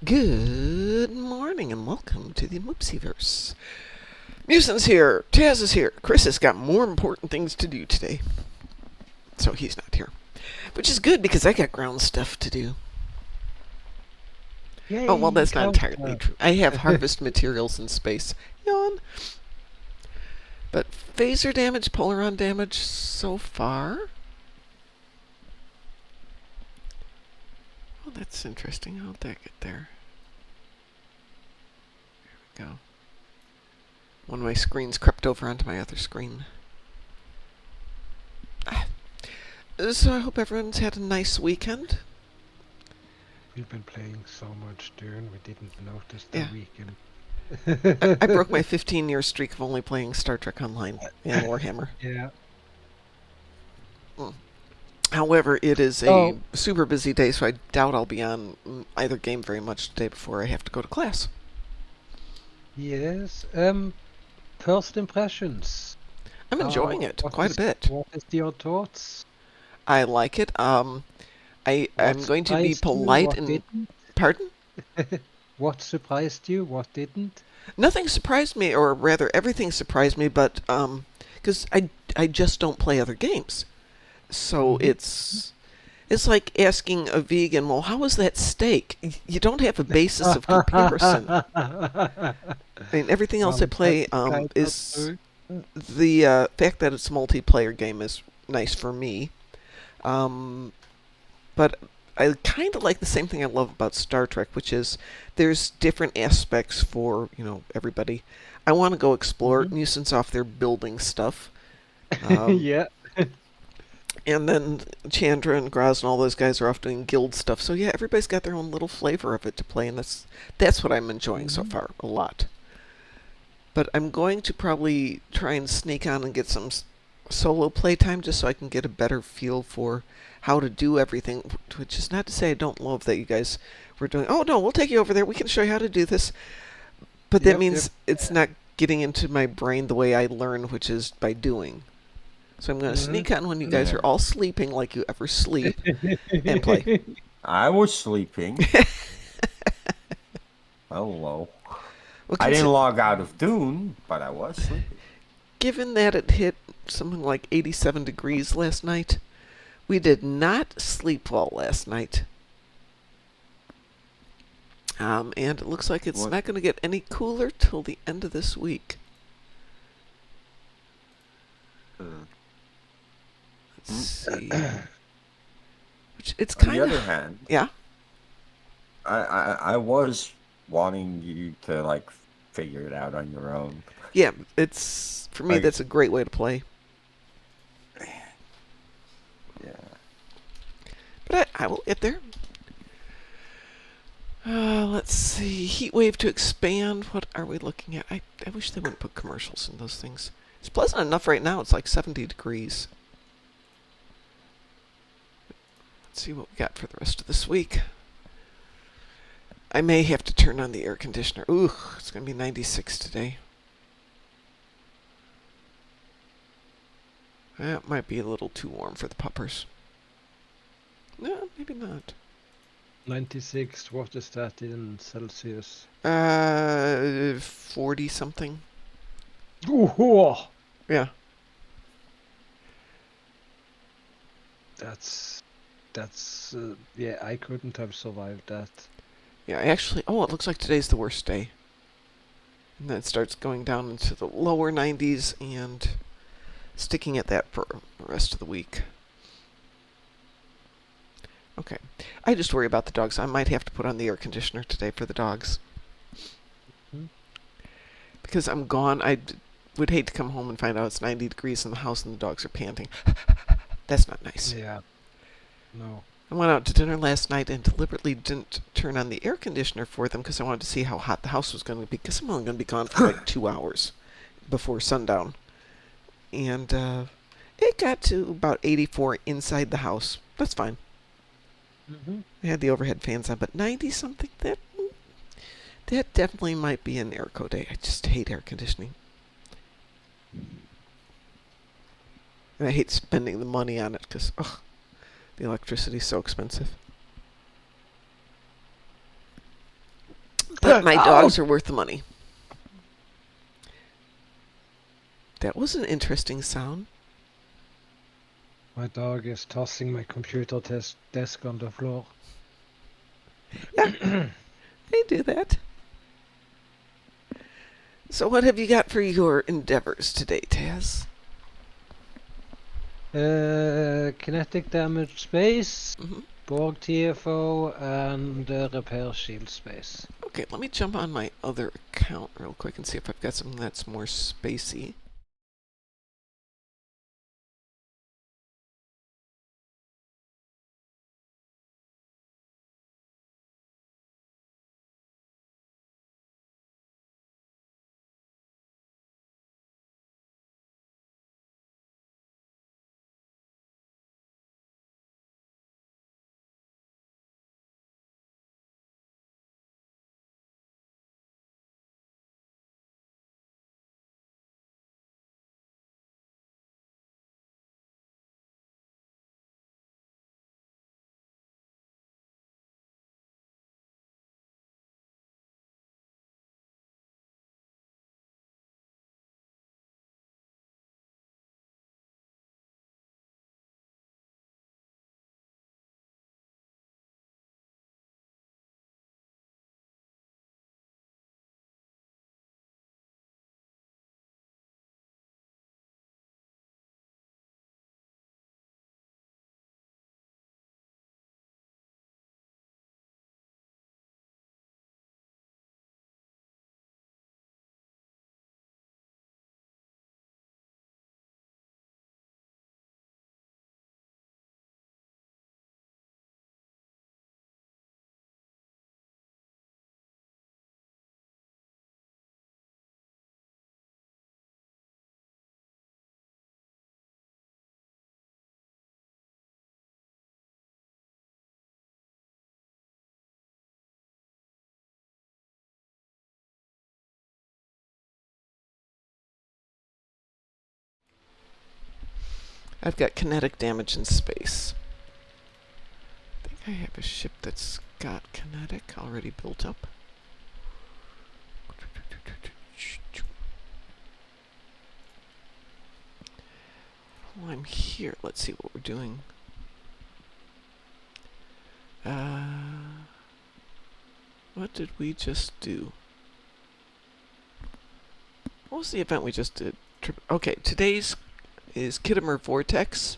Good morning and welcome to the Moopsyverse. Mewsin's here, Taz is here, Chris has got more important things to do today. So he's not here. Which is good because I got ground stuff to do. Yay, Oh, well, that's not ground entirely stuff. true. I have harvest materials in space. Yawn. But phaser damage, polaron damage so far. Oh, that's interesting. How'd that get there? There we go. One of my screens crept over onto my other screen. So I hope everyone's had a nice weekend. We've been playing so much Dune, we didn't notice the Yeah. weekend. I broke my 15-year streak of only playing Star Trek Online and Warhammer. Yeah. However, it is a super busy day, so I doubt I'll be on either game very much today before I have to go to class. Yes. First impressions. I'm enjoying it quite a bit. What is your thoughts? I like it. I'm going to be polite and... Pardon? What surprised you? What didn't? Nothing surprised me, or rather, everything surprised me, but because I just don't play other games. So it's like asking a vegan, well, how was that steak? You don't have a basis of comparison. I mean, everything else I play is the fact that it's a multiplayer game is nice for me. But I kind of like the same thing I love about Star Trek, which is there's different aspects for, everybody. I want to go explore. Mewsin's off there building stuff. Yeah. And then Chandra and Graz and all those guys are off doing guild stuff. So yeah, everybody's got their own little flavor of it to play, and that's what I'm enjoying so far a lot. But I'm going to probably try and sneak on and get some solo playtime just so I can get a better feel for how to do everything, which is not to say I don't love that you guys were doing, oh no, we'll take you over there, we can show you how to do this. But that means it's not getting into my brain the way I learn, which is by doing. So I'm going to sneak on when you guys are all sleeping like you ever sleep and play. I was sleeping. Hello. Well, I didn't log out of Dune, but I was sleeping. Given that it hit something like 87 degrees last night, we did not sleep well last night. And it looks like it's not going to get any cooler till the end of this week. Let's see. Which it's kind of. On the other hand, yeah. I was wanting you to figure it out on your own. Yeah, it's for me. That's a great way to play. Yeah. But I will get there. Let's see. Heat wave to expand. What are we looking at? I wish they wouldn't put commercials in those things. It's pleasant enough right now. It's like 70 degrees. Let's see what we got for the rest of this week. I may have to turn on the air conditioner. Ooh, it's going to be 96 today. That might be a little too warm for the puppers. No, maybe not. 96, what is that in Celsius? 40 something. Ooh, yeah. That's yeah, I couldn't have survived that. Yeah, actually, it looks like today's the worst day. And then it starts going down into the lower 90s and sticking at that for the rest of the week. Okay. I just worry about the dogs. I might have to put on the air conditioner today for the dogs. Because I'm gone. I would hate to come home and find out it's 90 degrees in the house and the dogs are panting. That's not nice. Yeah. No. I went out to dinner last night and deliberately didn't turn on the air conditioner for them because I wanted to see how hot the house was going to be, because I'm only going to be gone for like 2 hours before sundown. And it got to about 84 inside the house. That's fine. I had the overhead fans on, but 90-something, that definitely might be an airco day. I just hate air conditioning. And I hate spending the money on it because, the electricity's so expensive. But my dogs Ow! are worth the money. That was an interesting sound. My dog is tossing my computer desk on the floor. Yeah, they do that. So what have you got for your endeavors today, Taz? Kinetic damage space, Hmm. Borg TFO, and repair shield space. Okay, let me jump on my other account real quick and see if I've got something that's more spacey. I've got kinetic damage in space. I think I have a ship that's got kinetic already built up. While I'm here, let's see what we're doing. What did we just do? What was the event we just did? Okay, today's is Kittimer Vortex.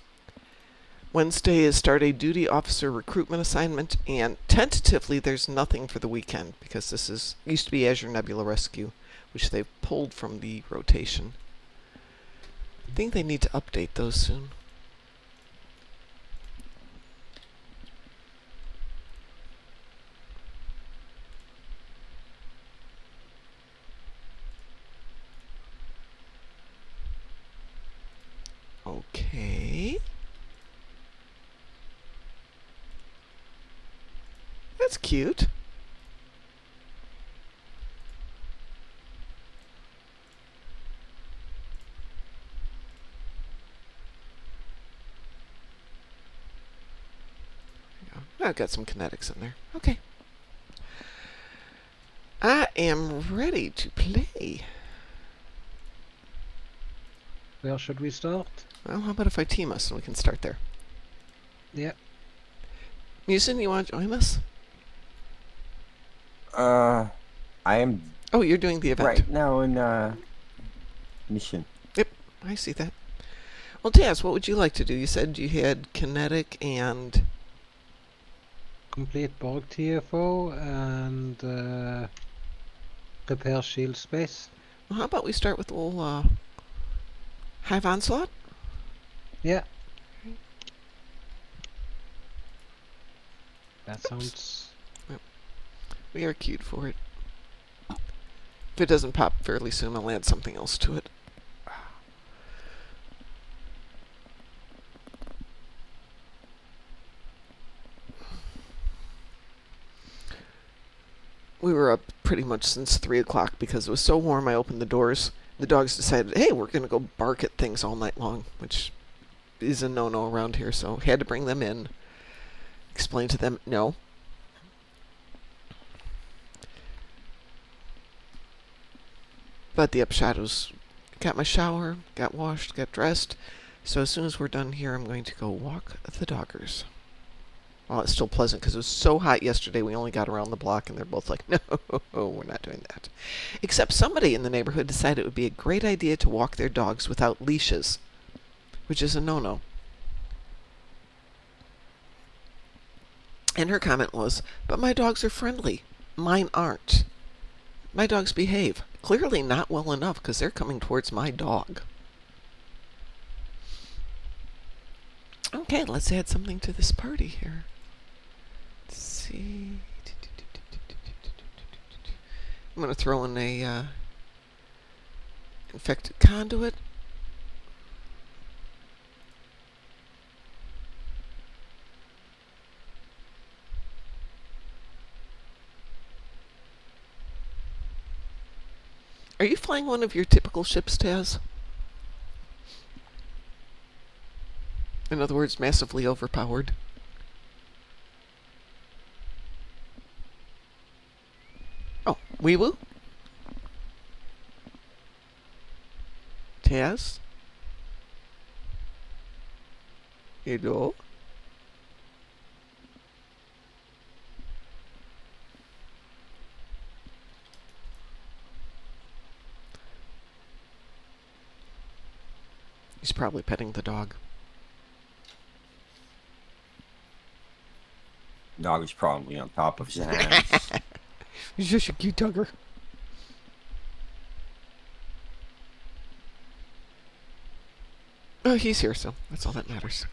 Wednesday is Start a Duty Officer Recruitment Assignment, and tentatively there's nothing for the weekend because this is used to be Azure Nebula Rescue, which they've pulled from the rotation. I think they need to update those soon. Okay. That's cute. I've got some kinetics in there. Okay. I am ready to play. Where should we start? Well, how about if I team us and we can start there? Yeah. Mewsin, you want to join us? I am Oh, you're doing the event. right now in mission. Yep, I see that. Well, Taz, what would you like to do? You said you had kinetic and... Complete Borg TFO and repair shield space. Well, how about we start with a little Hive Onslaught? Yeah. That sounds... We are queued for it. If it doesn't pop fairly soon, I'll add something else to it. We were up pretty much since 3 o'clock because it was so warm I opened the doors. The dogs decided, hey, we're going to go bark at things all night long, which is a no-no around here, so had to bring them in. Explain to them, no. But the upshot was, got my shower, got washed, got dressed. So as soon as we're done here, I'm going to go walk the doggers. Well, it's still pleasant because it was so hot yesterday. We only got around the block, and they're both like, no, we're not doing that. Except somebody in the neighborhood decided it would be a great idea to walk their dogs without leashes, which is a no-no. And her comment was, but my dogs are friendly. Mine aren't. My dogs behave. Clearly not well enough because they're coming towards my dog. Okay, let's add something to this party here. Let's see. I'm going to throw in a infected conduit. Are you flying one of your typical ships, Taz? In other words, massively overpowered. Oh, wee woo? Taz? Hello? He's probably petting the dog. Dog is probably on top of his hands. He's just a cute dogger. Oh, he's here, so that's all that matters.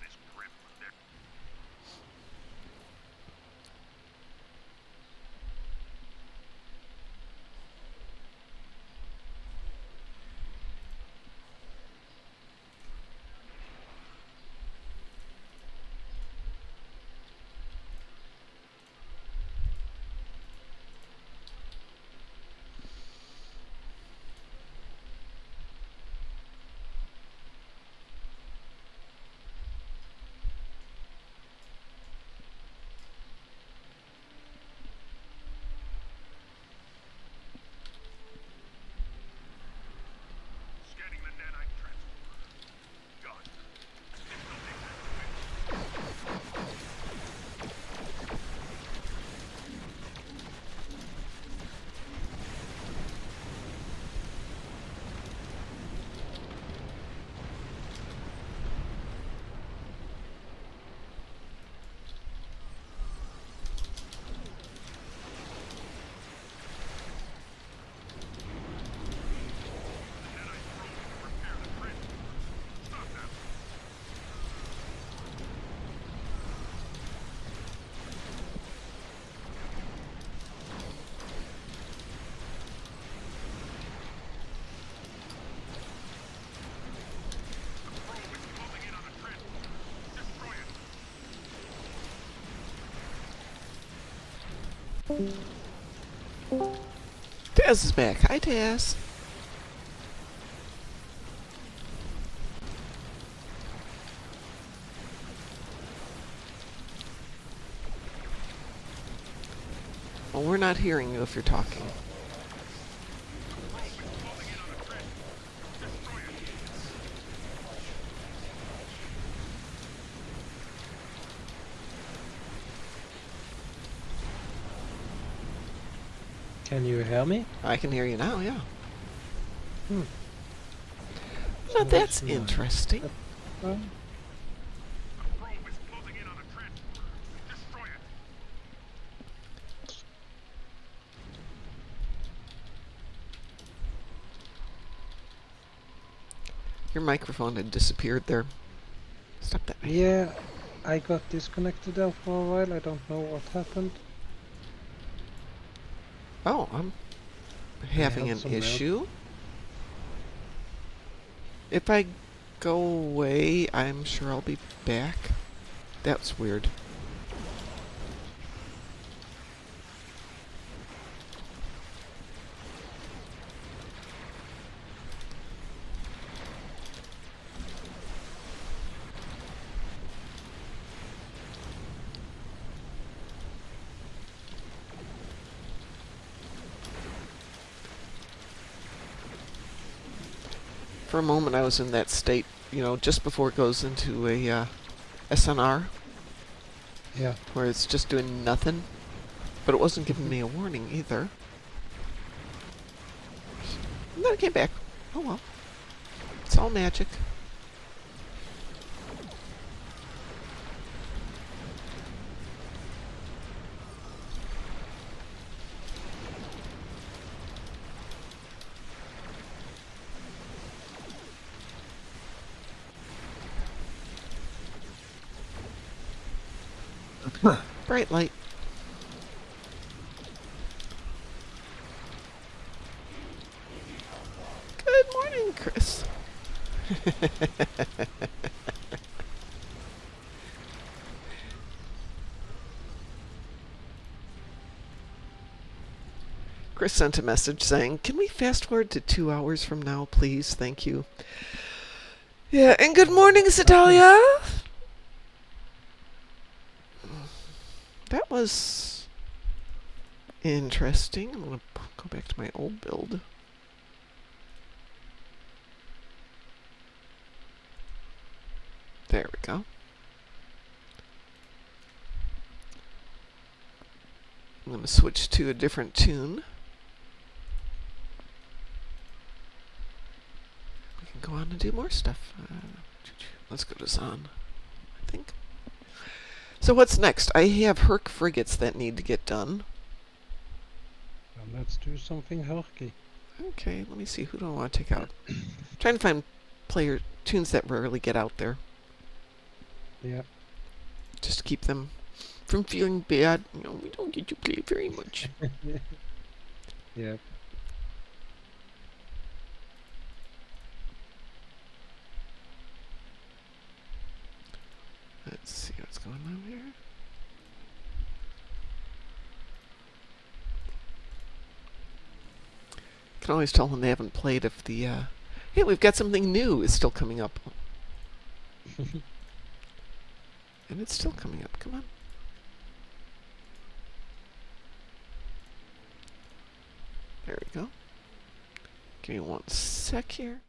Taz is back. Hi, Taz. Well, we're not hearing you if you're talking. Can you hear me? I can hear you now, yeah. Hmm. Now that's That's interesting. Uh, Your microphone had disappeared there. Stop that. yeah, I got disconnected there for a while. I don't know what happened. Oh, I'm having had an some milk. issue. If I go away, I'm sure I'll be back. That's weird. For a moment, I was in that state, just before it goes into a SNR, Yeah. where it's just doing nothing. But it wasn't giving me a warning either. And then it came back. Oh well. It's all magic. Bright light. Good morning, Chris. Chris sent a message saying, "Can we fast forward to 2 hours from now, please? Thank you." Yeah, and good morning, Setalia. That was interesting. I'm going to go back to my old build. There we go. I'm going to switch to a different tune. We can go on and do more stuff. Let's go to Zahn, I think. So what's next? I have Herc frigates that need to get done. Well, let's do something herky. Okay, let me see. Who do I want to take out? Trying to find tunes that rarely get out there. Yeah. Just to keep them from feeling bad. We don't get to play very much. Yeah. Let's see what's going on here. Can always tell when they haven't played if the hey, we've got something new is still coming up. And it's still coming up. Come on. There we go. Give me 1 sec here.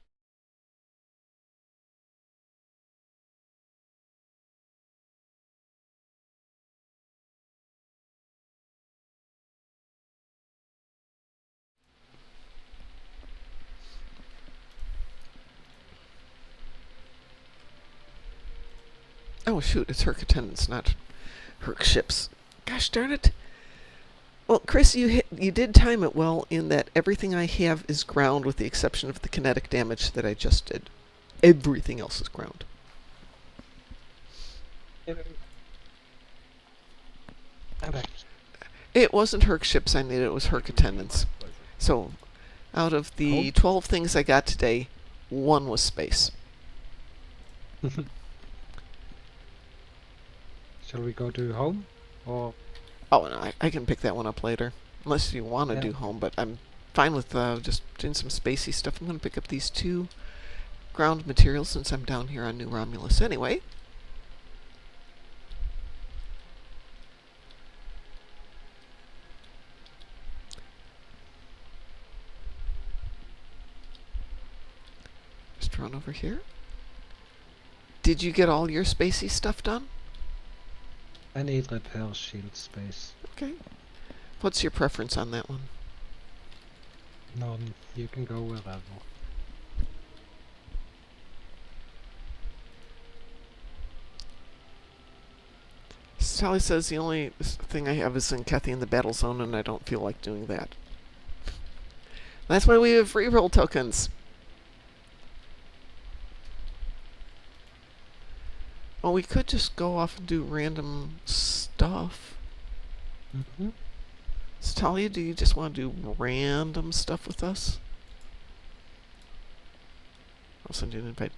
Oh shoot, it's Herc attendants, not Herc ships. Gosh darn it. Well, Chris, you did time it well in that everything I have is ground with the exception of the kinetic damage that I just did. Everything else is ground. It wasn't Herc ships I needed, it was Herc attendants. So, out of the 12 things I got today, 1 was space. Shall we go to home? Or Oh, no, I can pick that one up later. Unless you want to Yeah. do home, but I'm fine with just doing some spacey stuff. I'm going to pick up these 2 ground materials since I'm down here on New Romulus anyway. Just run over here. Did you get all your spacey stuff done? I need repair shield space. Okay. What's your preference on that one? None. You can go wherever. Sally says the only thing I have is in Kathy in the battle zone, and I don't feel like doing that. That's why we have reroll tokens. Well, we could just go off and do random stuff. Mm-hmm. Talia, do you just want to do random stuff with us? I'll send you an invite.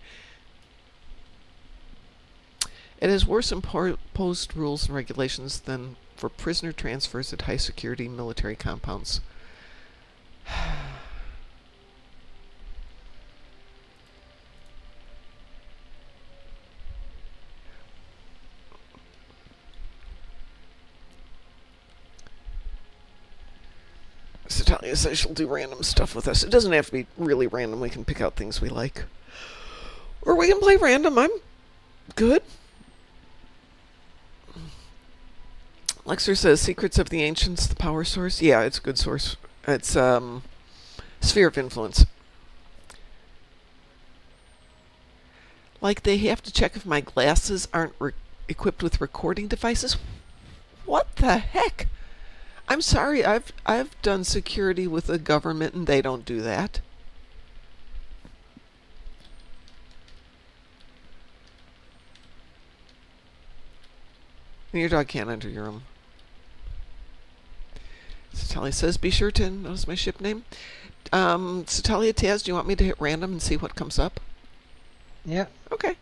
It has worse imposed rules and regulations than for prisoner transfers at high security military compounds. Setalia says she'll do random stuff with us. It doesn't have to be really random. We can pick out things we like. Or we can play random. I'm good. Lexer says Secrets of the Ancients, the power source. Yeah, it's a good source. It's Sphere of Influence. Like they have to check if my glasses aren't equipped with recording devices. What the heck? I'm sorry. I've done security with the government and they don't do that. And your dog can't enter your room. Setalia says, be sure to notice my ship name. Setalia, Taz, do you want me to hit random and see what comes up? Yeah. Okay.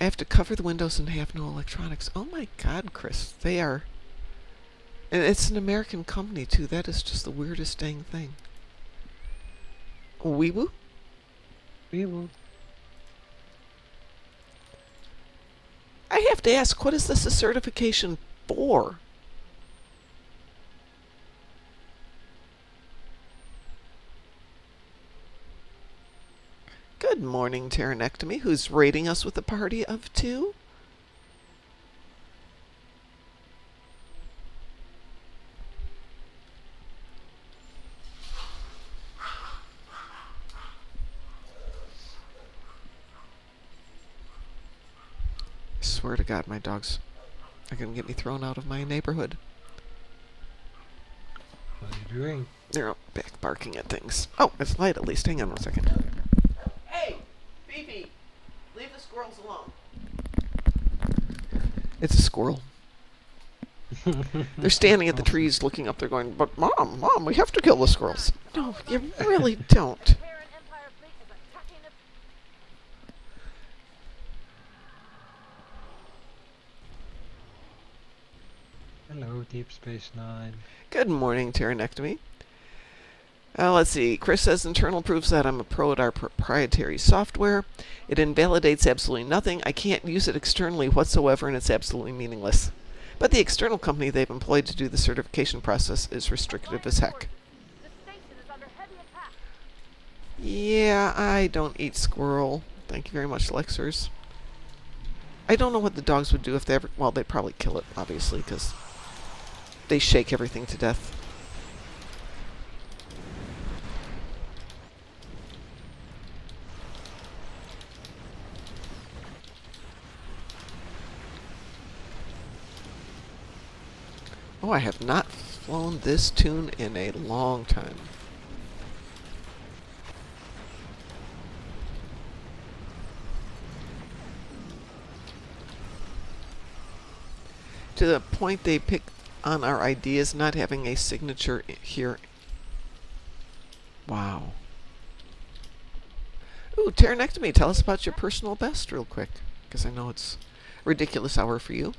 I have to cover the windows and have no electronics. Oh my God, Chris. They are... And it's an American company, too. That is just the weirdest dang thing. Weeboo? We will. I have to ask, what is this a certification for? Good morning, Pteronectomy, who's rating us with a party of 2. I swear to God, my dogs are going to get me thrown out of my neighborhood. What are you doing? They're out back barking at things. Oh, it's light at least. Hang on 1 second. Hey, Phoebe, leave the squirrels alone. It's a squirrel. They're standing at the trees looking up. They're going, but Mom, we have to kill the squirrels. No, you really don't. Hello, Deep Space Nine. Good morning, Pteronectomy. Let's see. Chris says internal proves that I'm a pro at our proprietary software. It invalidates absolutely nothing. I can't use it externally whatsoever, and it's absolutely meaningless. But the external company they've employed to do the certification process is restrictive as heck. Yeah, I don't eat squirrel. Thank you very much, Lexers. I don't know what the dogs would do if they ever... Well, they'd probably kill it, obviously, because they shake everything to death. Oh, I have not flown this tune in a long time. To the point they pick on our ideas not having a signature here. Wow. Ooh, Pteronectomy, tell us about your personal best real quick, because I know it's a ridiculous hour for you.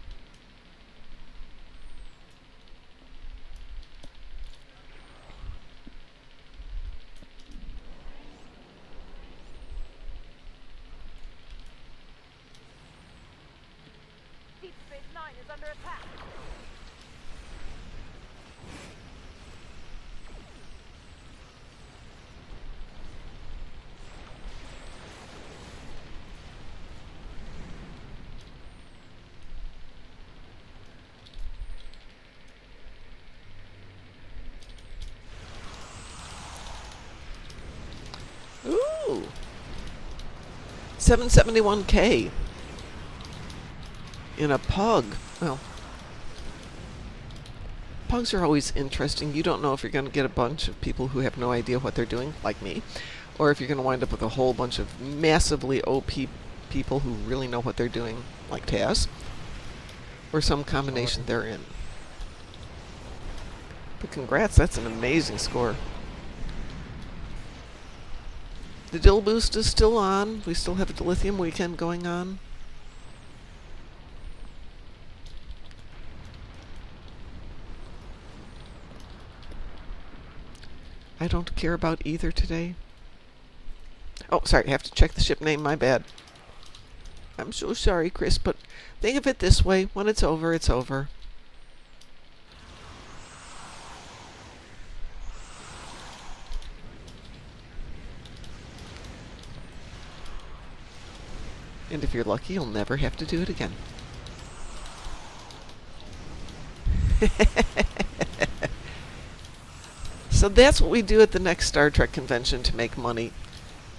Deep Space Nine is under attack. Ooh. 771K. In a pug. Well, pugs are always interesting. You don't know if you're going to get a bunch of people who have no idea what they're doing, like me, or if you're going to wind up with a whole bunch of massively OP people who really know what they're doing, like Taz, or some combination therein. But congrats, that's an amazing score. The dill boost is still on. We still have a dilithium weekend going on. I don't care about either today. Oh, sorry, I have to check the ship name, my bad. I'm so sorry, Chris, but think of it this way. When it's over, it's over. And if you're lucky, you'll never have to do it again. So that's what we do at the next Star Trek convention to make money.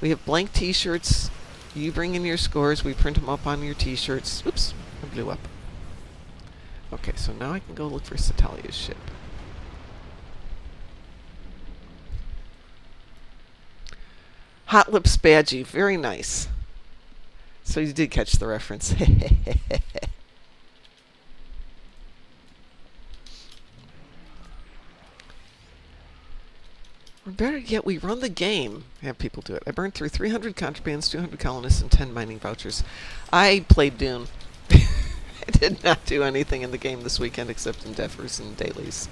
We have blank t-shirts. You bring in your scores. We print them up on your t-shirts. Oops, I blew up. Okay, so now I can go look for Setalia's ship. Hot Lips Badgie, very nice. So you did catch the reference. Or better yet, we run the game. Have people do it. I burned through 300 contrabands, 200 colonists, and 10 mining vouchers. I played Dune. I did not do anything in the game this weekend except endeavors and dailies.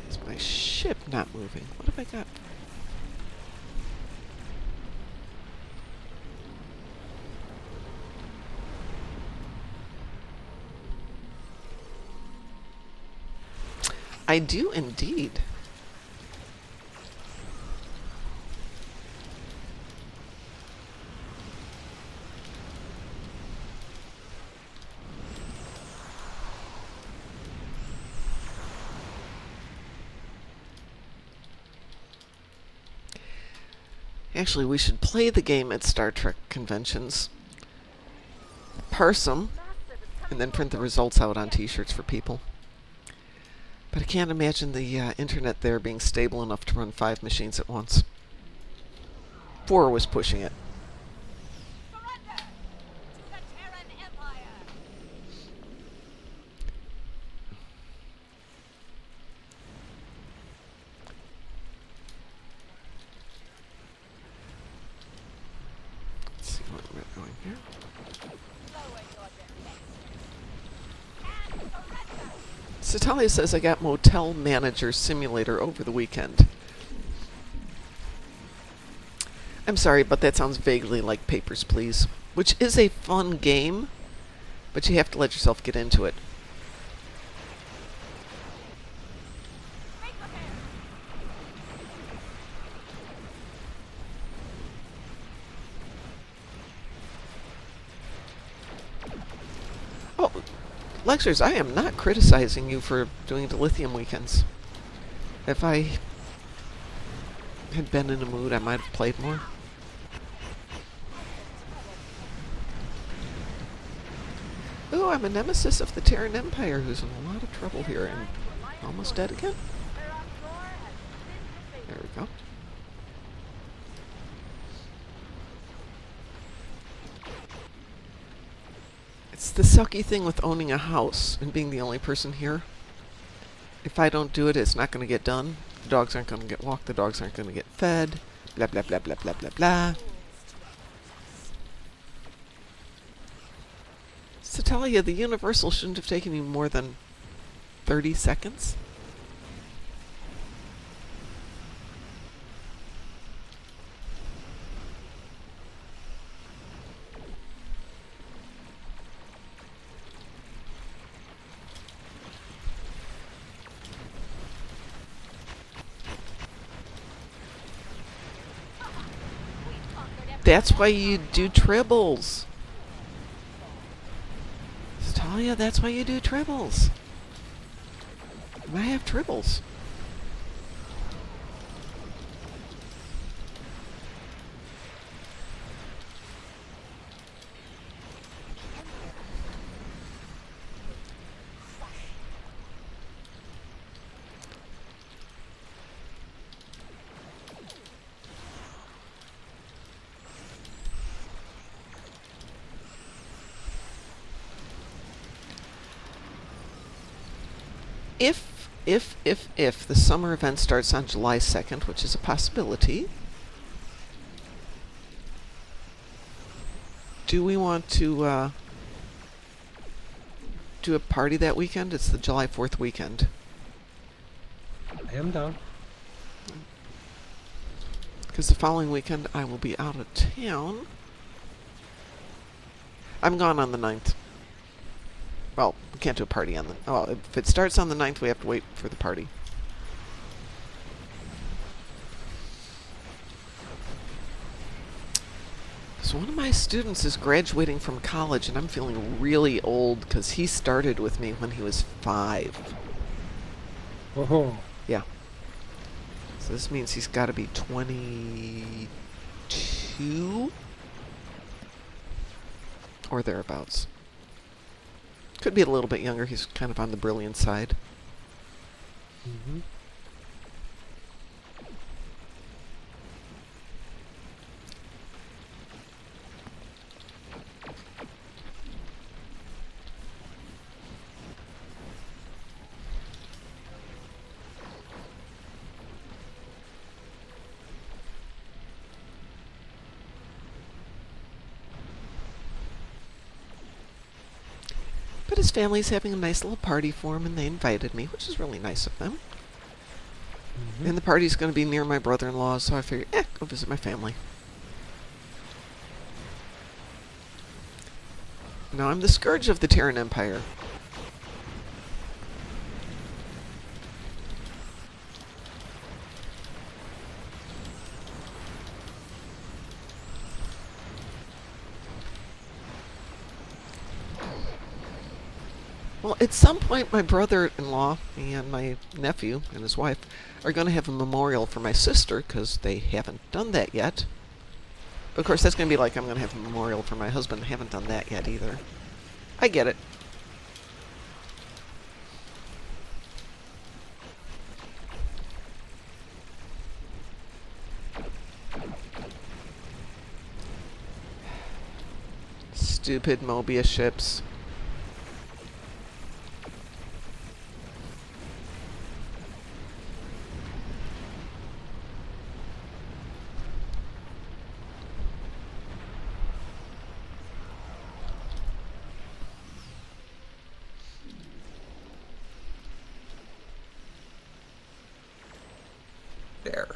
Is my ship not moving? What have I got? I do indeed. Actually, we should play the game at Star Trek conventions, parse them, and then print the results out on t-shirts for people. But I can't imagine the internet there being stable enough to run 5 machines at once. 4 was pushing it. Surrender to the Terran Empire! Let's see what we're going here. Lower your defense. And surrender! Setalia says I got Motel Manager Simulator over the weekend. I'm sorry, but that sounds vaguely like Papers, Please, which is a fun game, but you have to let yourself get into it. Make repair! Oh, Lexers, I am not criticizing you for doing the lithium weekends. If I had been in a mood, I might have played more. Ooh, I'm a nemesis of the Terran Empire who's in a lot of trouble here and almost dead again. There we go. It's the sucky thing with owning a house and being the only person here. If I don't do it, it's not going to get done. The dogs aren't going to get walked. The dogs aren't going to get fed. Blah, blah, blah, blah, blah, blah, blah. Setalia, the Universal shouldn't have taken you more than 30 seconds. That's why you do tribbles. Setalia, that's why you do tribbles. I have tribbles. If the summer event starts on July 2nd, which is a possibility, do we want to do a party that weekend? It's the July 4th weekend. I am down. Because the following weekend I will be out of town. I'm gone on the 9th. Well, we can't do a party on the... Oh, if it starts on the 9th, we have to wait for the party. So one of my students is graduating from college, and I'm feeling really old because he started with me when he was 5. Oh, Yeah. So this means he's got to be 22? Or thereabouts. Could be a little bit younger. He's kind of on the brilliant side. mm-hmm. But his family's having a nice little party for him, and they invited me, which is really nice of them. Mm-hmm. And the party's going to be near my brother-in-law, so I figured, go visit my family. Now, I'm the scourge of the Terran Empire. Well, at some point, my brother-in-law and my nephew and his wife are going to have a memorial for my sister, because they haven't done that yet. But of course, that's going to be like I'm going to have a memorial for my husband. I haven't done that yet either. I get it. Stupid Mobius ships. There.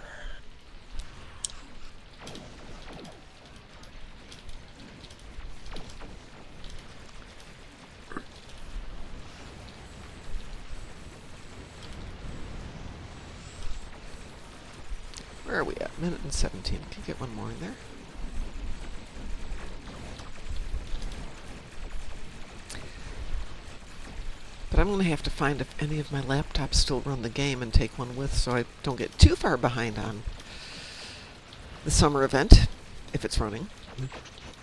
Where are we at? Minute and 17. Can you get one more in there? But I'm going to have to find if any of my laptops still run the game and take one with, so I don't get too far behind on the summer event, if it's running.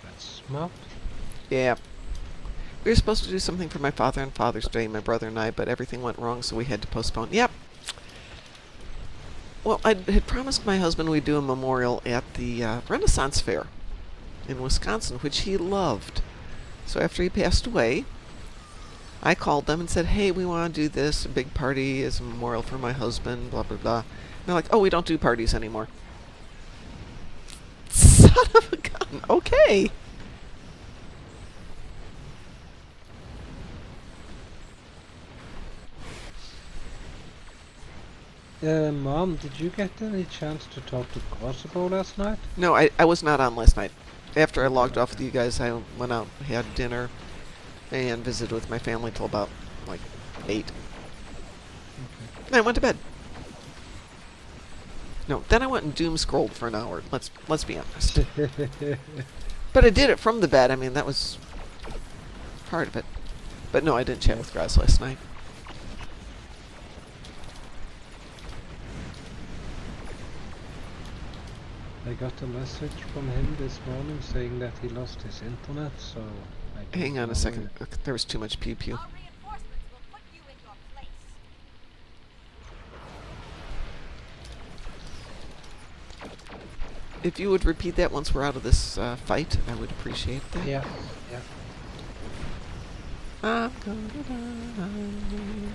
That's smart. Yeah. We were supposed to do something for my father on Father's Day, my brother and I, but everything went wrong, so we had to postpone. Yep. Well, I had promised my husband we'd do a memorial at the Renaissance Fair in Wisconsin, which he loved. So after he passed away, I called them and said, hey, we want to do this, a big party as a memorial for my husband, blah, blah, blah. And they're like, oh, we don't do parties anymore. Son of a gun. Okay. Mom, did you get any chance to talk to Kosovo last night? No, I was not on last night. After I logged off with you guys, I went out, had dinner, and visited with my family till about, like, 8. Okay. Then I went to bed. No, then I went and doom scrolled for an hour. Let's be honest. But I did it from the bed. I mean, that was part of it. But no, I didn't chat with Graz last night. I got a message from him this morning saying that he lost his internet, so I don't Hang on know a second. if- There was too much pew pew. Our reinforcements will put you in your place. If you would repeat that once we're out of this fight, I would appreciate that. Yeah, yeah. I'm gonna die.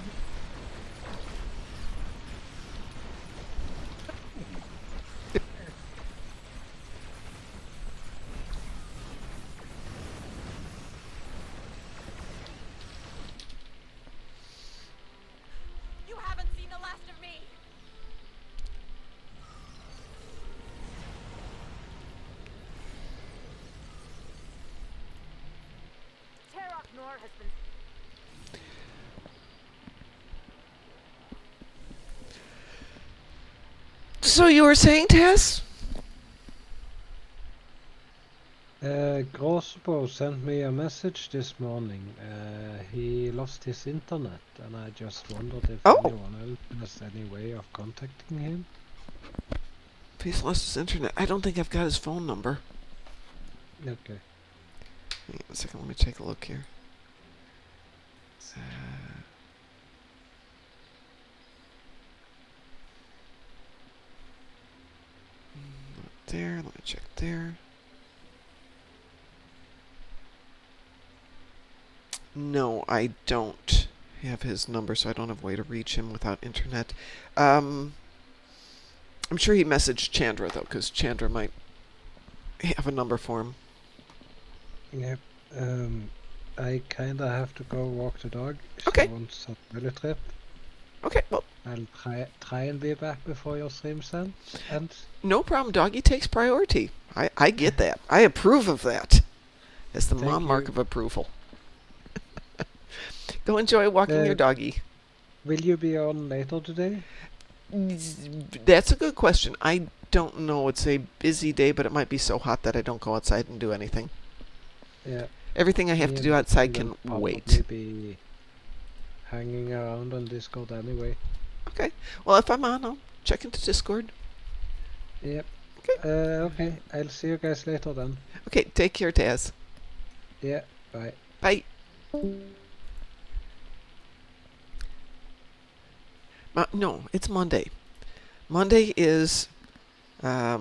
You haven't seen the last of me. Terok Nor has been So you were saying, Tess? Grossbo sent me a message this morning. He lost his internet, and I just wondered if Oh. anyone else has any way of contacting him. If he's lost his internet, I don't think I've got his phone number. Okay. Hang on a second, let me take a look here. Not there, let me check there. No, I don't have his number, so I don't have a way to reach him without internet. I'm sure he messaged Chandra, though, because Chandra might have a number for him. Yep. I kinda have to go walk the dog. Okay. She wants a toilet trip. Okay, well, I'll try and be back before your stream ends. no problem. Doggy takes priority. I get that. I approve of that. That's the Thank mom mark you. of approval. Go enjoy walking your doggy. Will you be on later today? That's a good question. I don't know. It's a busy day, but it might be so hot that I don't go outside and do anything. Yeah. Everything I have Me to and do outside Ethan can will wait. probably be hanging around on Discord anyway. Okay. Well, if I'm on, I'll check into Discord. Yep. Okay. Okay. I'll see you guys later then. Okay, take care, Taz. Yeah. Bye. Bye. No, it's Monday. Monday is, I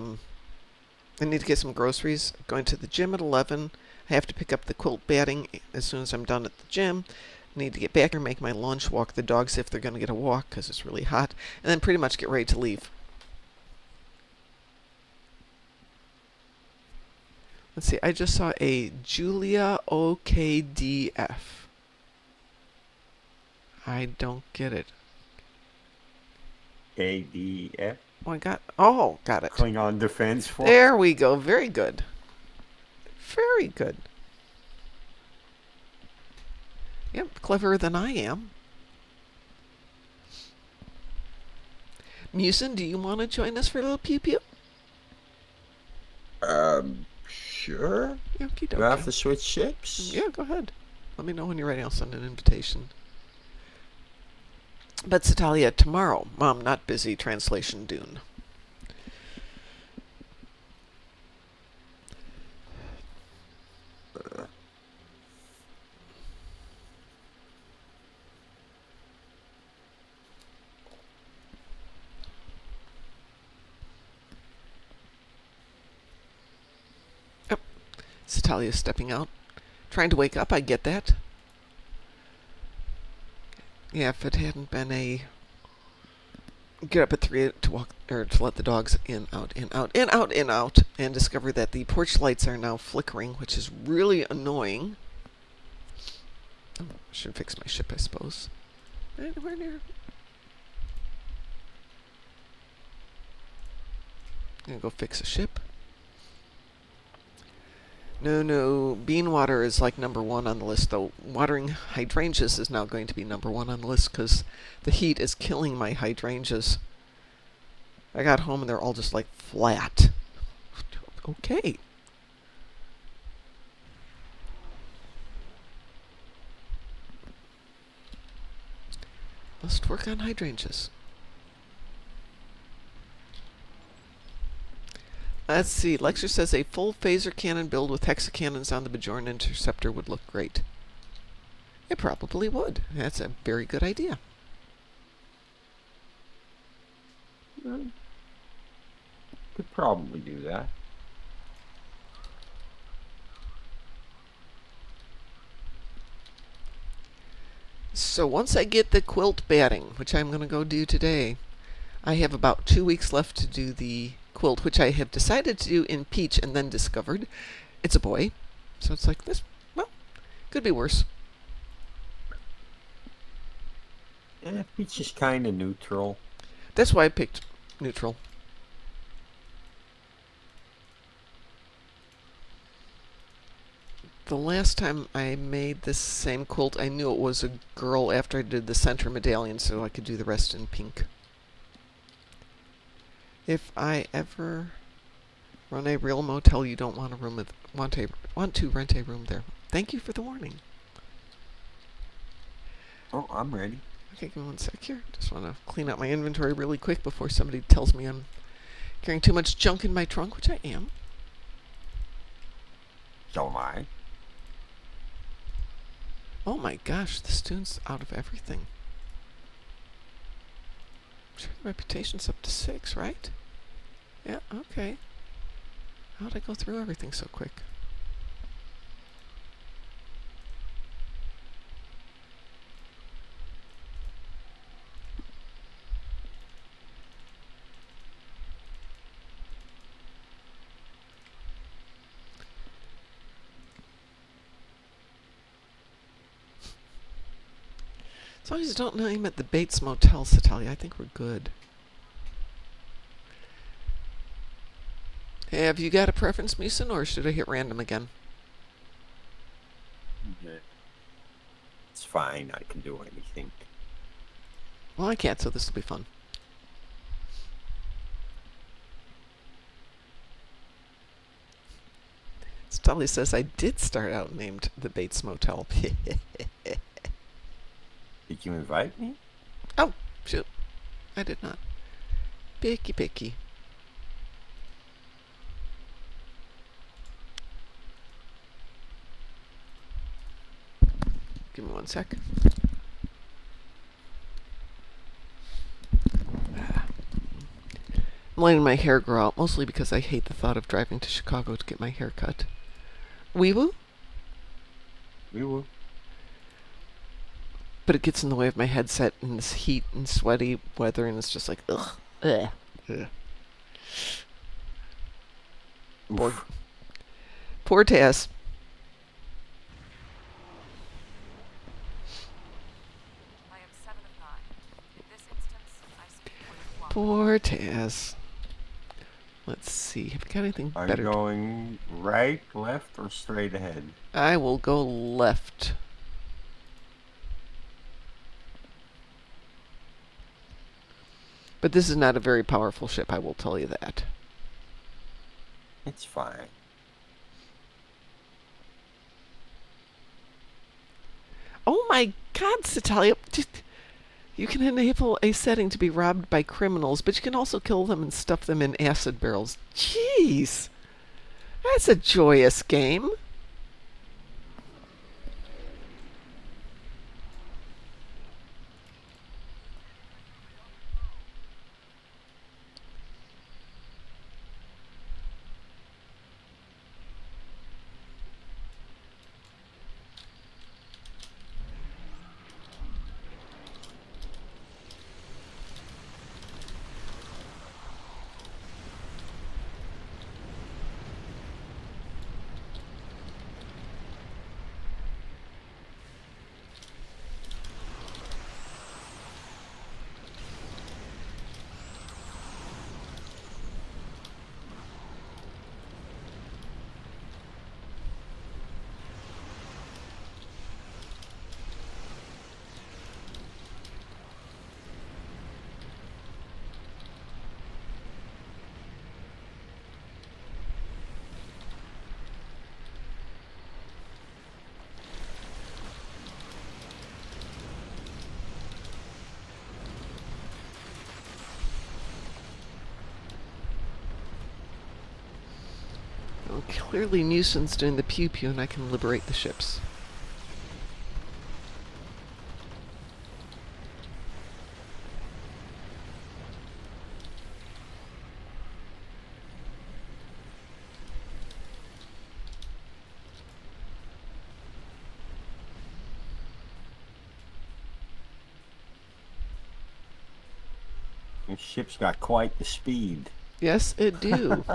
need to get some groceries. Going to the gym at 11. I have to pick up the quilt batting as soon as I'm done at the gym. I need to get back here, make my lunch, walk the dogs if they're going to get a walk because it's really hot, and then pretty much get ready to leave. Let's see, I just saw a Julia OKDF. I don't get it. KDF. Got it. Klingon Defense Force. There we go. Very good. Very good. Yep, cleverer than I am. Mewsin, do you want to join us for a little pew-pew? Sure. Okie Do I have dokie. to switch ships? Yeah, go ahead. Let me know when you're ready. I'll send an invitation. But Setalia, tomorrow. Mom, not busy. Translation Dune. Setalia's stepping out. Trying to wake up, I get that. Yeah, if it hadn't been a get up at 3 to walk or to let the dogs in, out, in, out, in, out, in, out, and discover that the porch lights are now flickering, which is really annoying. Oh, I should fix my ship, I suppose. Anywhere near. I'm gonna go fix a ship. No, bean water is like #1 on the list, though. Watering hydrangeas is now going to be #1 on the list because the heat is killing my hydrangeas. I got home and they're all just like flat. Okay. Let's work on hydrangeas. Let's see. Lecture says a full phaser cannon build with hexacannons on the Bajoran interceptor would look great. It probably would. That's a very good idea. Could probably do that. So once I get the quilt batting, which I'm going to go do today, I have about 2 weeks left to do the quilt, which I have decided to do in peach and then discovered it's a boy. So it's like this, well, could be worse. Yeah, peach is kind of neutral. That's why I picked neutral. The last time I made this same quilt, I knew it was a girl after I did the center medallion, so I could do the rest in pink. If I ever run a real motel, you don't want to rent a room there. Thank you for the warning. Oh, I'm ready. Okay, give me 1 sec here. Just want to clean out my inventory really quick before somebody tells me I'm carrying too much junk in my trunk, which I am. So am I. Oh my gosh, this tune's out of everything. I'm sure the reputation's up to 6, right? Yeah, okay. How'd I go through everything so quick? As long as you don't name it the Bates Motel, Setalia, I think we're good. Have you got a preference, Mewsin, or should I hit random again? Okay. It's fine. I can do anything. Well, I can't, so this will be fun. Setalia says I did start out named the Bates Motel. Did you invite me? Oh, shoot. I did not. Picky, picky. Give me 1 sec. I'm letting my hair grow out, mostly because I hate the thought of driving to Chicago to get my hair cut. Wee woo? We will. But it gets in the way of my headset in this heat and sweaty weather, and it's just like, ugh. Ugh. Ugh. Poor, poor Taz. I am 7 of 9. In this instance, I speak with 1. Poor Taz. Let's see. Have we got anything Are better? you going right, left, or straight ahead? I will go left. But this is not a very powerful ship, I will tell you that. It's fine. Oh my god, Setalia. You can enable a setting to be robbed by criminals, but you can also kill them and stuff them in acid barrels. Jeez. That's a joyous game. Well, clearly Mewsin's doing the pew-pew and I can liberate the ships. Your ship's got quite the speed. Yes, it do.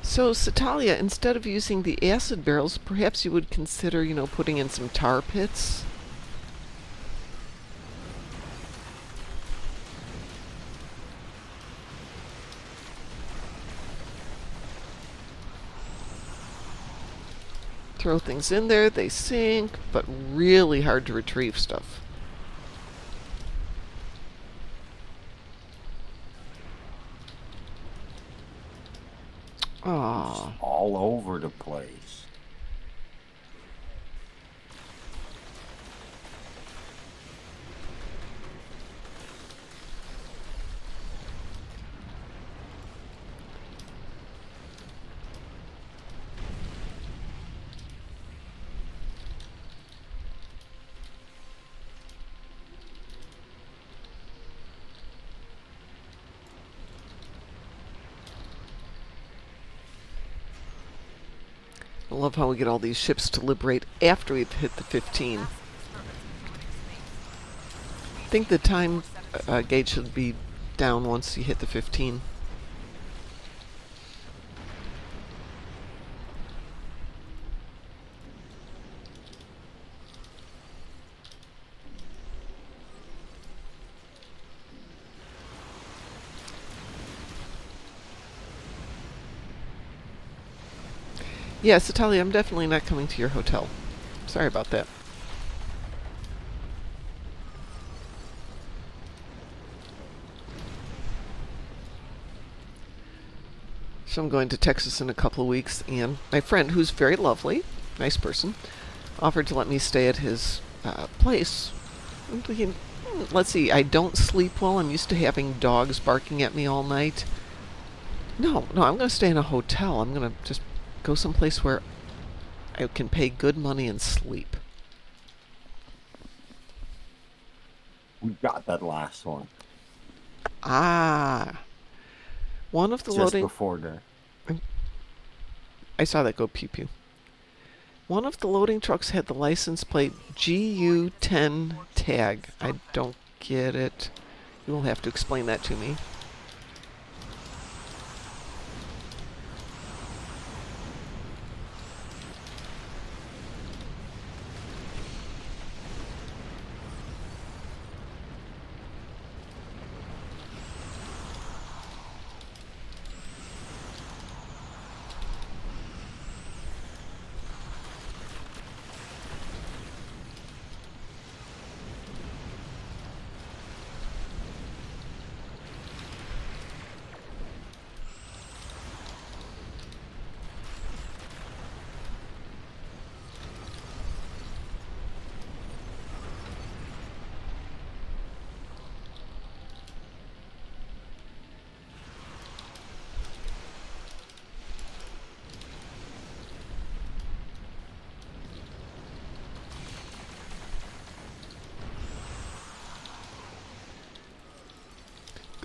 So, Setalia, instead of using the acid barrels, perhaps you would consider, putting in some tar pits? Throw things in there, they sink, but really hard to retrieve stuff. Aww. All over the place. I love how we get all these ships to liberate after we've hit the 15. Massive disturbance in loading space. I think the time gauge should be down once you hit the 15. Yeah, Setalia, I'm definitely not coming to your hotel. Sorry about that. So I'm going to Texas in a couple of weeks, and my friend, who's very lovely, nice person, offered to let me stay at his place. I'm thinking, let's see, I don't sleep well. I'm used to having dogs barking at me all night. No, I'm going to stay in a hotel. I'm going to just go someplace where I can pay good money and sleep. We got that last one. Ah. One of the Just loading... before there. I saw that go pew-pew. One of the loading trucks had the license plate GU10 tag. I don't get it. You will have to explain that to me.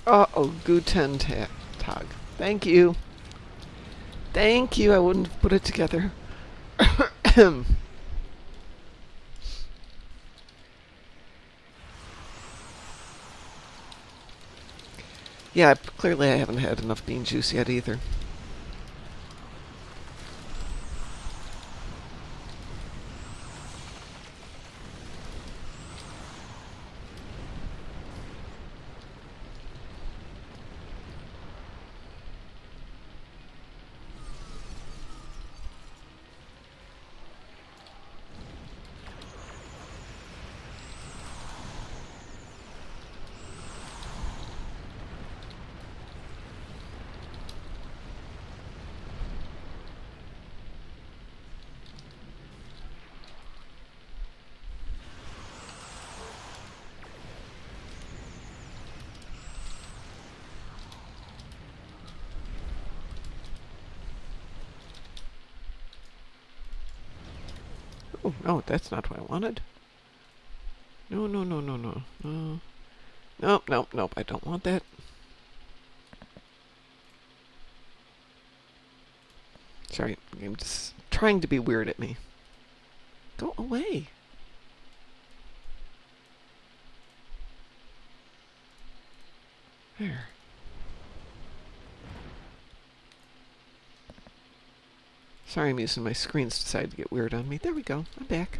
Uh-oh, GU10 tag. Thank you. Thank you, I wouldn't have put it together. Yeah, clearly I haven't had enough bean juice yet either. Oh, no, that's not what I wanted. No. Nope, I don't want that. Sorry, I'm just trying to be weird at me. Go away. There. Sorry, Mewsin, my screen's decided to get weird on me. There we go. I'm back.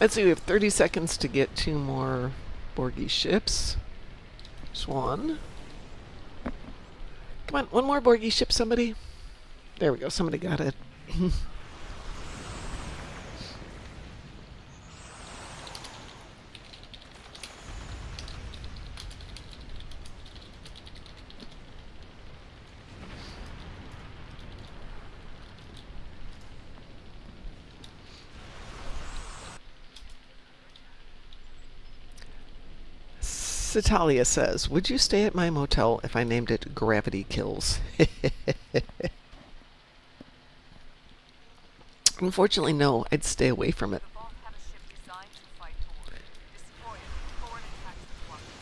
Let's see, we have 30 seconds to get 2 more Borgie ships. Just one. Come on, one more Borgie ship, somebody. There we go, somebody got it. Setalia says, would you stay at my motel if I named it Gravity Kills? Unfortunately, no. I'd stay away from it. The Vault have a ship designed to fight Horde. Destroy it before it attacks the Quadrant.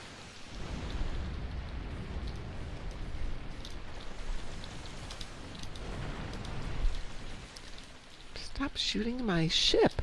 Stop shooting my ship.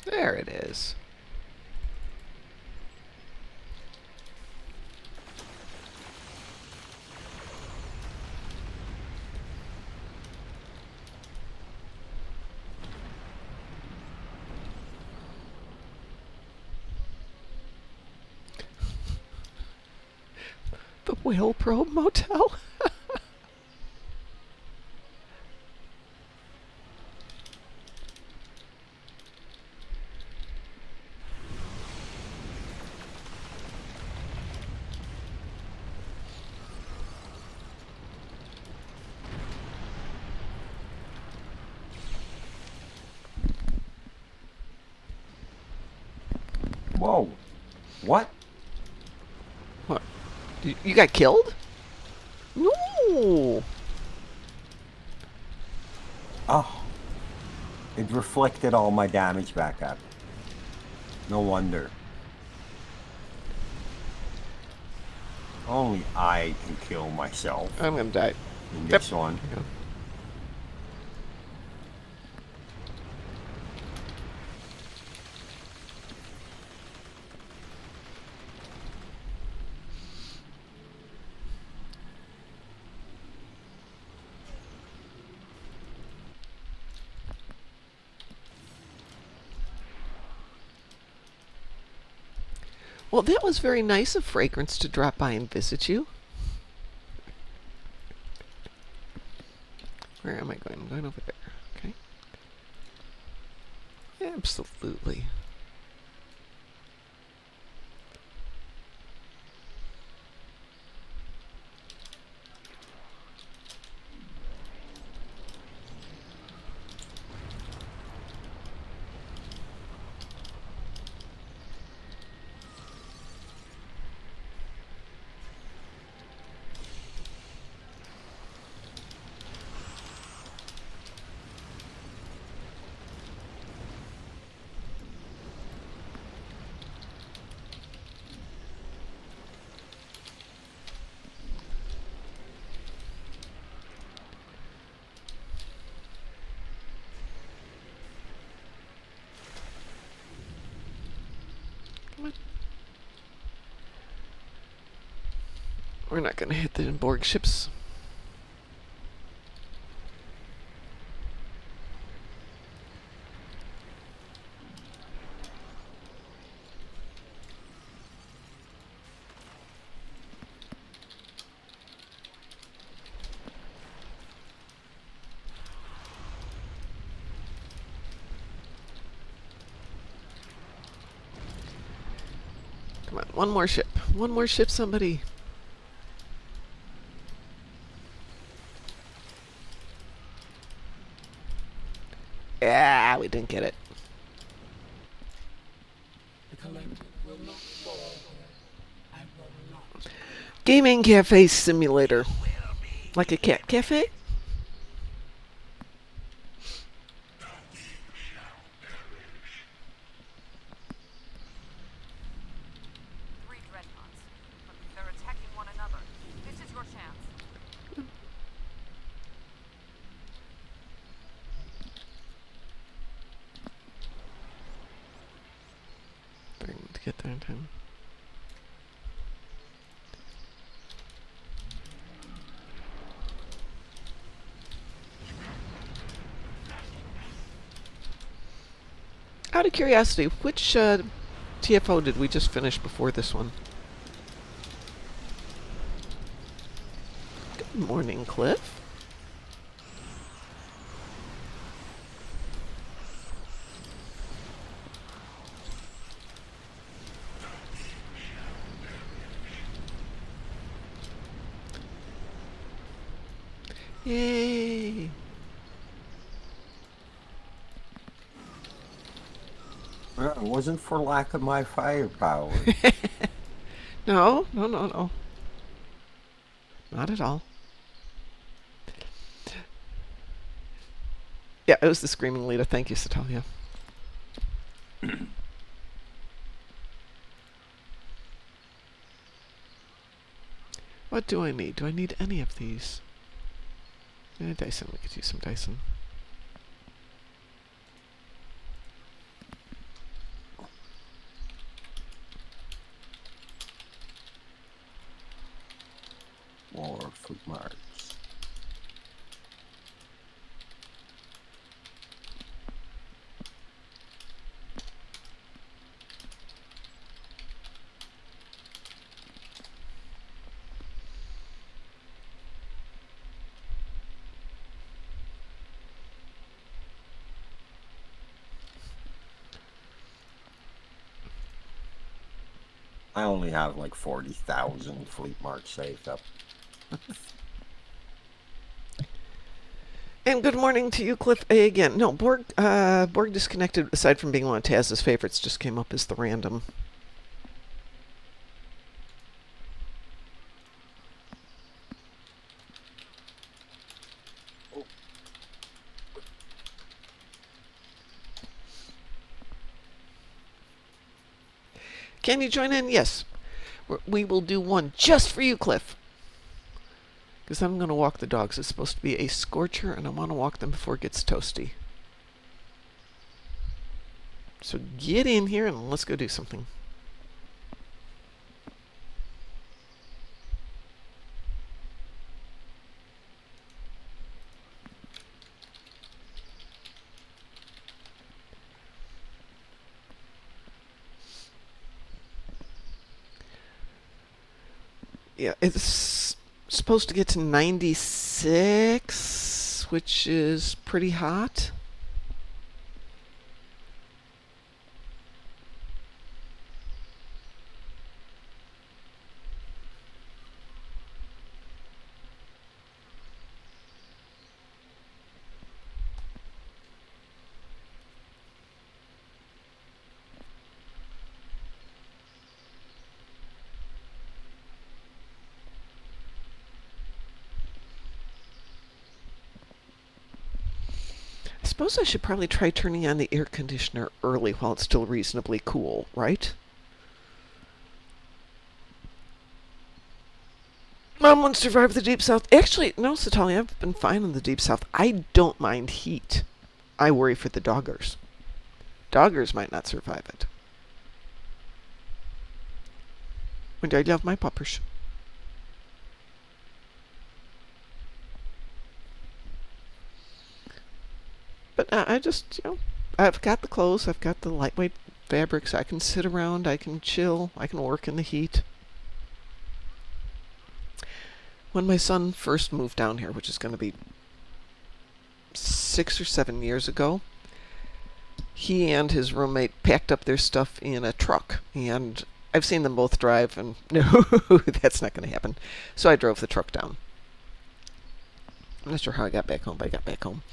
There it is. The Whale Probe Motel? Whoa. What? What? You got killed? No. Oh. It reflected all my damage back up. No wonder. Only I can kill myself I'm gonna die. in Yep. this one. Yeah. Well, that was very nice of Fragrance to drop by and visit you. Where am I going? I'm going over there. Okay. Absolutely. We're not going to hit the Borg ships. Come on, one more ship. One more ship, somebody. Yeah, we didn't get it. Gaming cafe simulator. Like a cat cafe? to get there in time. Out of curiosity, which TFO did we just finish before this one? Good morning, Cliff. Yay! It wasn't for lack of my firepower. No, no, no, no. Not at all. Yeah, it was the Screaming Lita. Thank you, Setalia. What do I need? Do I need any of these? Dyson. We could use some Dyson. More footmarks. I only have like 40,000 fleet marks saved up. And good morning to you, Cliff A again. No, Borg disconnected, aside from being one of Taz's favorites, just came up as the random. Can you join in? Yes. We will do one just for you, Cliff. Because I'm going to walk the dogs. It's supposed to be a scorcher, and I want to walk them before it gets toasty. So get in here and let's go do something. Yeah, it's supposed to get to 96, which is pretty hot. I suppose I should probably try turning on the air conditioner early while it's still reasonably cool, right? Mom wants to survive the Deep South. Actually, no, Setalia, I've been fine in the Deep South. I don't mind heat. I worry for the doggers. Doggers might not survive it. When I love my puppers. But I just, I've got the clothes, I've got the lightweight fabrics. I can sit around, I can chill, I can work in the heat. When my son first moved down here, which is going to be 6 or 7 years ago, he and his roommate packed up their stuff in a truck. And I've seen them both drive, and no, that's not going to happen. So I drove the truck down. I'm not sure how I got back home, but I got back home.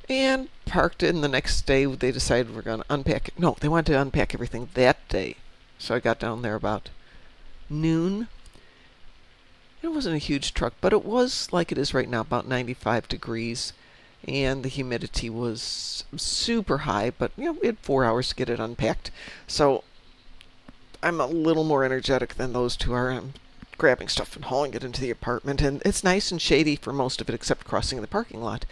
And parked it, and the next day they decided we're going to unpack it. No, they wanted to unpack everything that day. So I got down there about noon. It wasn't a huge truck, but it was like it is right now, about 95 degrees. And the humidity was super high, but we had 4 hours to get it unpacked. So I'm a little more energetic than those two are. I'm grabbing stuff and hauling it into the apartment, and it's nice and shady for most of it except crossing the parking lot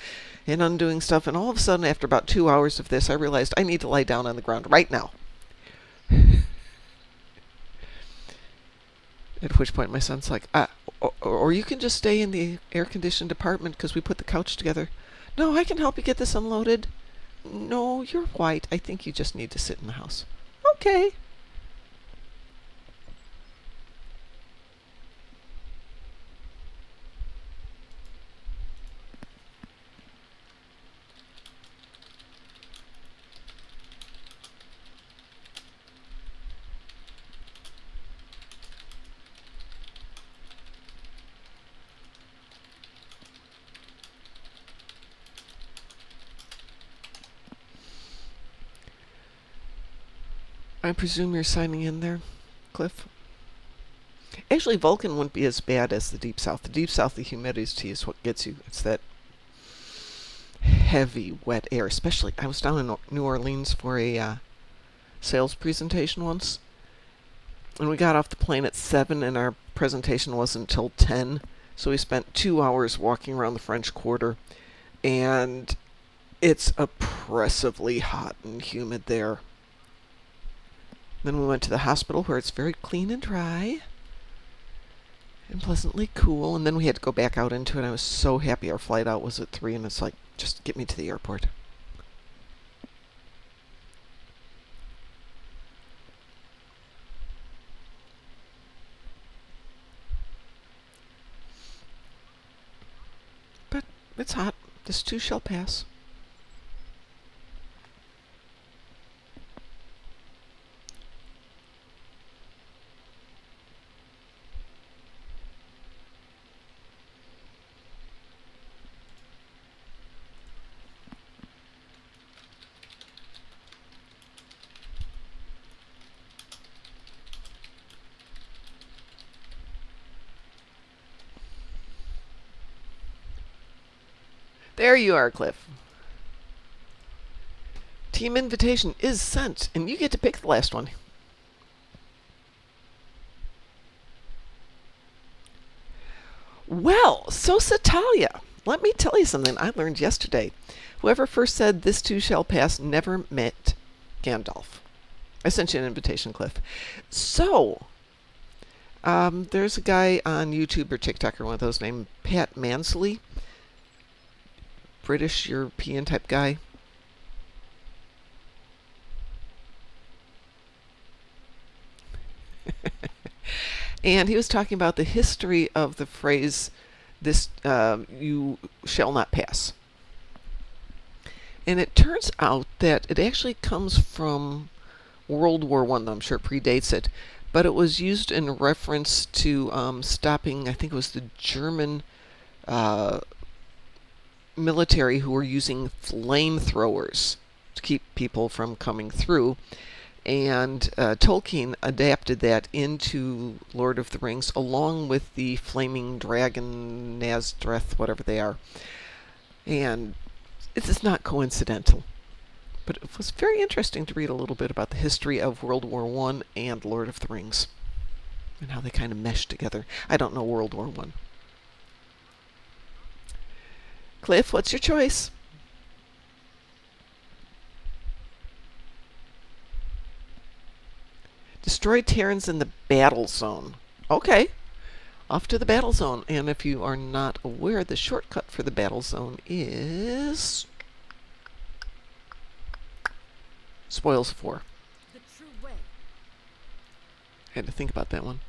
and undoing stuff. And all of a sudden, after about 2 hours of this, I realized I need to lie down on the ground right now. At which point my son's like, or you can just stay in the air-conditioned apartment because we put the couch together. No, I can help you get this unloaded. No, you're white. I think you just need to sit in the house. Okay. I presume you're signing in there, Cliff? Actually, Vulcan wouldn't be as bad as the Deep South. The Deep South, the humidity is what gets you. It's that heavy, wet air. Especially, I was down in New Orleans for a sales presentation once. And we got off the plane at 7, and our presentation wasn't until 10. So we spent 2 hours walking around the French Quarter. And it's oppressively hot and humid there. Then we went to the hospital where it's very clean and dry and pleasantly cool. And then we had to go back out into it. I was so happy our flight out was at 3, and it's like, just get me to the airport. But it's hot. This too shall pass. There you are, Cliff. Team invitation is sent, and you get to pick the last one. Well, so Setalia, let me tell you something I learned yesterday. Whoever first said this too shall pass never met Gandalf. I sent you an invitation, Cliff. So, there's a guy on YouTube or TikTok or one of those named Pat Mansley. British European type guy. And he was talking about the history of the phrase, this you shall not pass. And it turns out that it actually comes from World War I. I'm sure it predates it. But it was used in reference to stopping, I think it was the German military who were using flamethrowers to keep people from coming through. And Tolkien adapted that into Lord of the Rings along with the flaming dragon, Nazdrath, whatever they are. And it is not coincidental. But it was very interesting to read a little bit about the history of World War I and Lord of the Rings and how they kind of meshed together. I don't know World War I. Cliff, what's your choice? Destroy Terrans in the battle zone. Okay. Off to the battle zone. And if you are not aware, the shortcut for the battle zone is Spoils 4. The true way. I had to think about that one.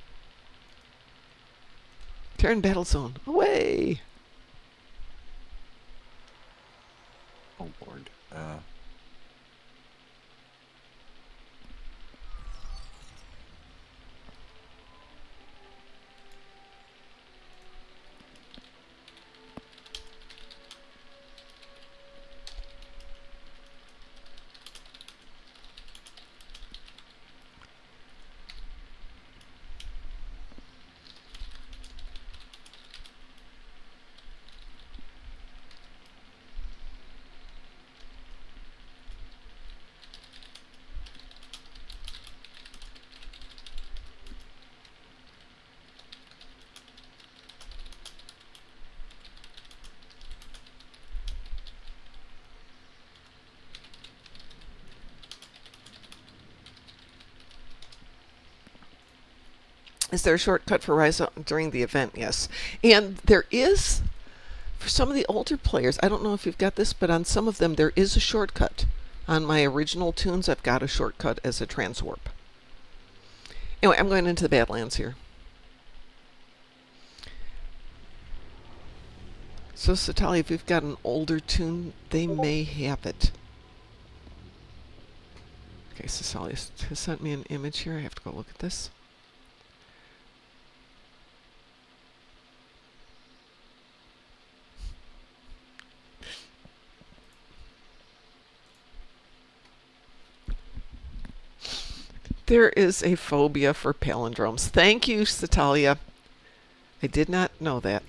Terran battle zone. Away! Oh Lord. Is there a shortcut for Rise Up during the event? Yes. And there is, for some of the older players, I don't know if you've got this, but on some of them there is a shortcut. On my original tunes, I've got a shortcut as a transwarp. Anyway, I'm going into the Badlands here. So, Setalia, if you've got an older tune, they may have it. Okay, Setalia has sent me an image here. I have to go look at this. There is a phobia for palindromes. Thank you, Setalia. I did not know that.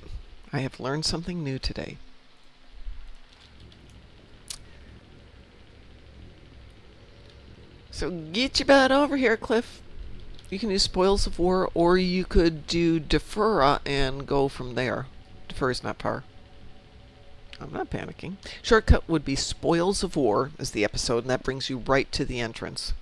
I have learned something new today. So get your butt over here, Cliff. You can use Spoils of War, or you could do Defura and go from there. Defura is not par. I'm not panicking. Shortcut would be Spoils of War as the episode, and that brings you right to the entrance.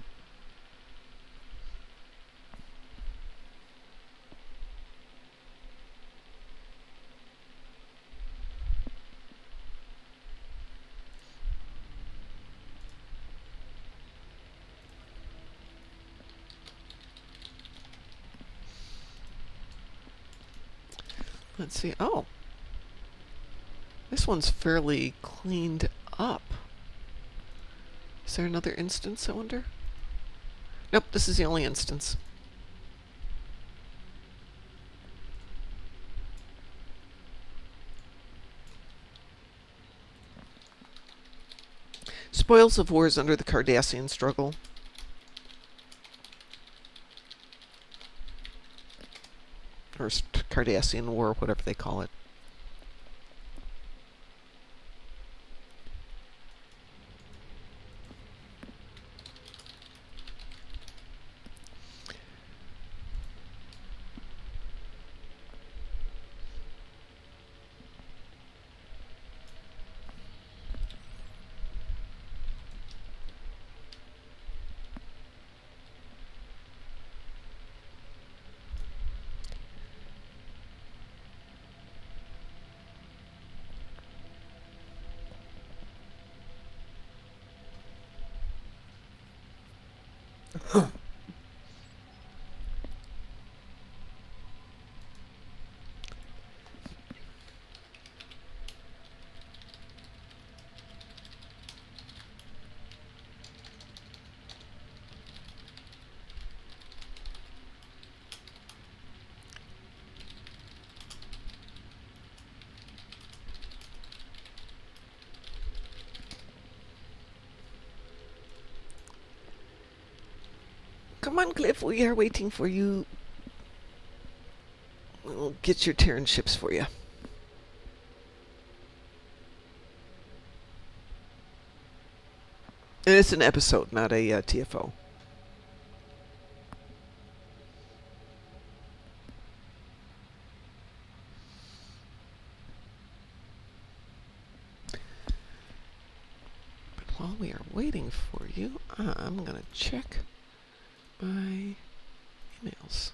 Let's see. Oh. This one's fairly cleaned up. Is there another instance, I wonder? Nope, this is the only instance. Spoils of War is under the Cardassian struggle. Or Cardassian War, whatever they call it. Come on, Cliff, we are waiting for you. We'll get your Terran ships for you. And it's an episode, not a TFO. But while we are waiting for you, I'm going to check my emails.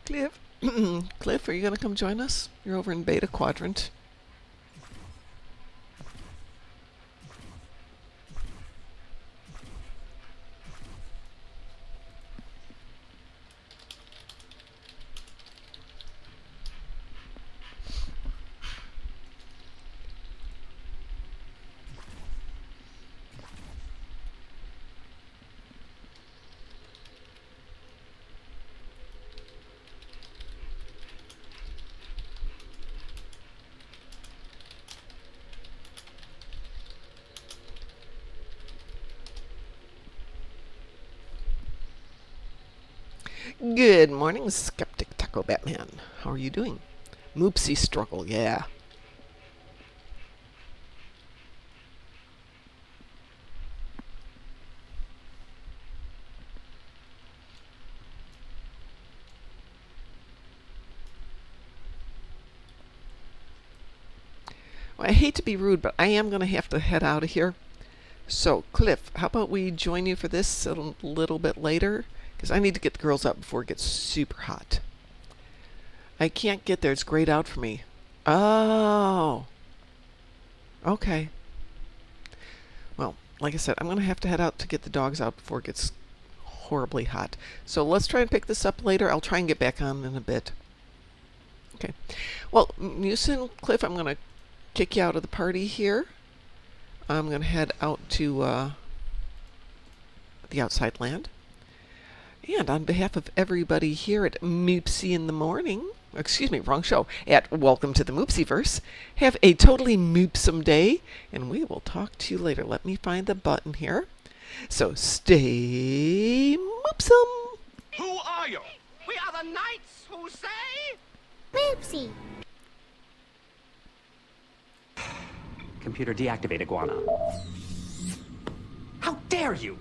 Cliff, Cliff, are you going to come join us? You're over in Beta Quadrant. Good morning, Skeptic Taco Batman. How are you doing? Moopsy struggle, yeah. Well, I hate to be rude, but I am going to have to head out of here. So, Cliff, how about we join you for this a little bit later? Because I need to get the girls up before it gets super hot. I can't get there. It's grayed out for me. Oh. Okay. Well, like I said, I'm going to have to head out to get the dogs out before it gets horribly hot. So let's try and pick this up later. I'll try and get back on in a bit. Okay. Well, Mewsin, Cliff, I'm going to kick you out of the party here. I'm going to head out to the outside land. And on behalf of everybody here at Moopsy in the Morning, excuse me, wrong show, at Welcome to the Moopsyverse, have a totally moopsome day, and we will talk to you later. Let me find the button here. So stay moopsome! Who are you? We are the knights who say... Moopsy. Computer deactivate iguana. How dare you!